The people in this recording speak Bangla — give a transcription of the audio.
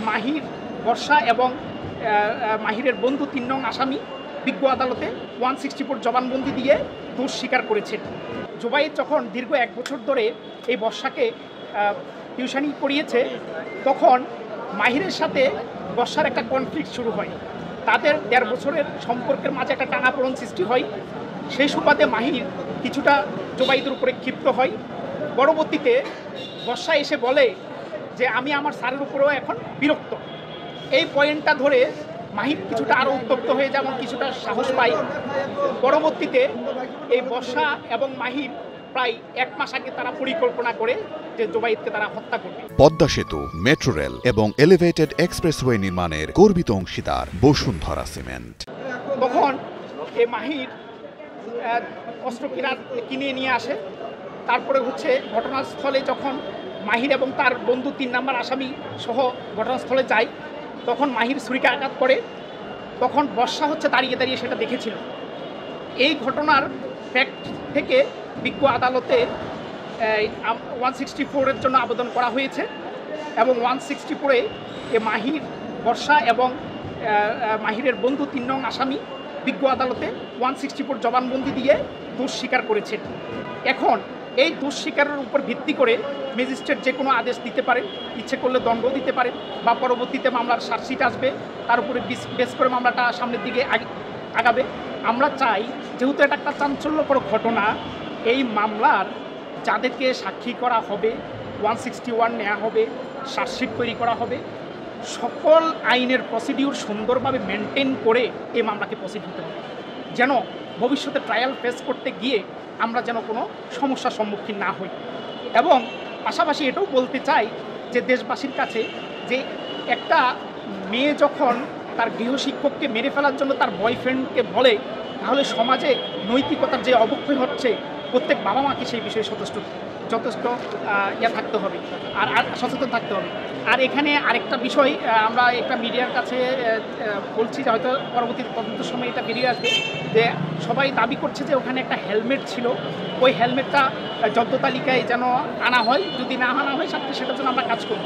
মাহির, বর্ষা এবং মাহিরের বন্ধু ৩ নং আসামি বিজ্ঞ আদালতে 164 জবানবন্দি দিয়ে দোষ স্বীকার করেছেন। জুবাইর যখন দীর্ঘ 1 বছর ধরে এই বর্ষাকে টিউশনি করিয়েছে, তখন মাহিরের সাথে বর্ষার একটা কনফ্লিক্ট শুরু হয়। তাদের 1.5 বছরের সম্পর্কের মাঝে একটা টানাপোড়েন সৃষ্টি হয়। সেই সুবাদে মাহির কিছুটা জুবাইদের উপরে ক্ষিপ্ত হয়। পরবর্তীতে বর্ষা এসে বলে যে আমি আমার স্যারের উপরেও এখন বিরক্ত। এই পয়েন্টটা ধরে মাহির কিছুটা আরও উত্তপ্ত হয়ে যেমন কিছুটা সাহস পায়। পরবর্তীতে এই বর্ষা এবং মাহির প্রায় 1 মাস আগে তারা পরিকল্পনা করে যে জুবাইরকে তারা হত্যা করবে। পদ্মা সেতু, মেট্রো রেল এবং এলিভেটেড এক্সপ্রেসওয়ে নির্মাণের গর্বিত অংশীদার বসুন্ধরা সিমেন্ট। তখন এই মাহির অস্ত্র কিনে নিয়ে আসে। তারপরে ঘটনাস্থলে যখন মাহির এবং তার বন্ধু 3 নম্বর আসামি সহ ঘটনাস্থলে যায়, তখন মাহির ছুরিকে আঘাত করে। তখন বর্ষা দাঁড়িয়ে দাঁড়িয়ে সেটা দেখেছিল। এই ঘটনার ফ্যাক্ট থেকে বিজ্ঞ আদালতে 164-এর জন্য আবেদন করা হয়েছে এবং 164-এ মাহির, বর্ষা এবং মাহিরের বন্ধু 3 নং আসামি বিজ্ঞ আদালতে 164 জবানবন্দি দিয়ে দোষ স্বীকার করেছেন। এখন এই দোষ স্বীকারের উপর ভিত্তি করে ম্যাজিস্ট্রেট যে কোনো আদেশ দিতে পারেন, ইচ্ছে করলে দণ্ড দিতে পারেন বা পরবর্তীতে মামলার চার্জশিট আসবে, তার উপরে বেস করে মামলাটা সামনের দিকে আগাবে। আমরা চাই, যেহেতু এটা একটা চাঞ্চল্যকর ঘটনা, এই মামলার যাদেরকে সাক্ষী করা হবে, 161 নেওয়া হবে, চার্জশিট তৈরি করা হবে, সকল আইনের প্রসিডিউর সুন্দরভাবে মেনটেন করে এই মামলাকে প্রসিড হতে হবে, যেন ভবিষ্যতে ট্রায়াল ফেস করতে গিয়ে আমরা যেন কোনো সমস্যার সম্মুখীন না হই। এবং পাশাপাশি এটাও বলতে চাই যে দেশবাসীর কাছে, যে একটা মেয়ে যখন তার গৃহশিক্ষককে মেরে ফেলার জন্য তার বয়ফ্রেন্ডকে বলে, তাহলে সমাজে নৈতিকতার যে অবক্ষয় হচ্ছে, প্রত্যেক বাবা মাকে সেই বিষয়ে যথেষ্ট থাকতে হবে আর সচেতন থাকতে হবে। আর এখানে আরেকটা বিষয় আমরা একটা মিডিয়ার কাছে বলছি, যে হয়তো পরবর্তী তদন্তের সময় এটা বেরিয়ে আসবে, যে সবাই দাবি করছে যে ওখানে একটা হেলমেট ছিল, ওই হেলমেটটা জব্দ তালিকায় যেন আনা হয়, যদি না আনা হয় সেটার জন্য আমরা কাজ করব।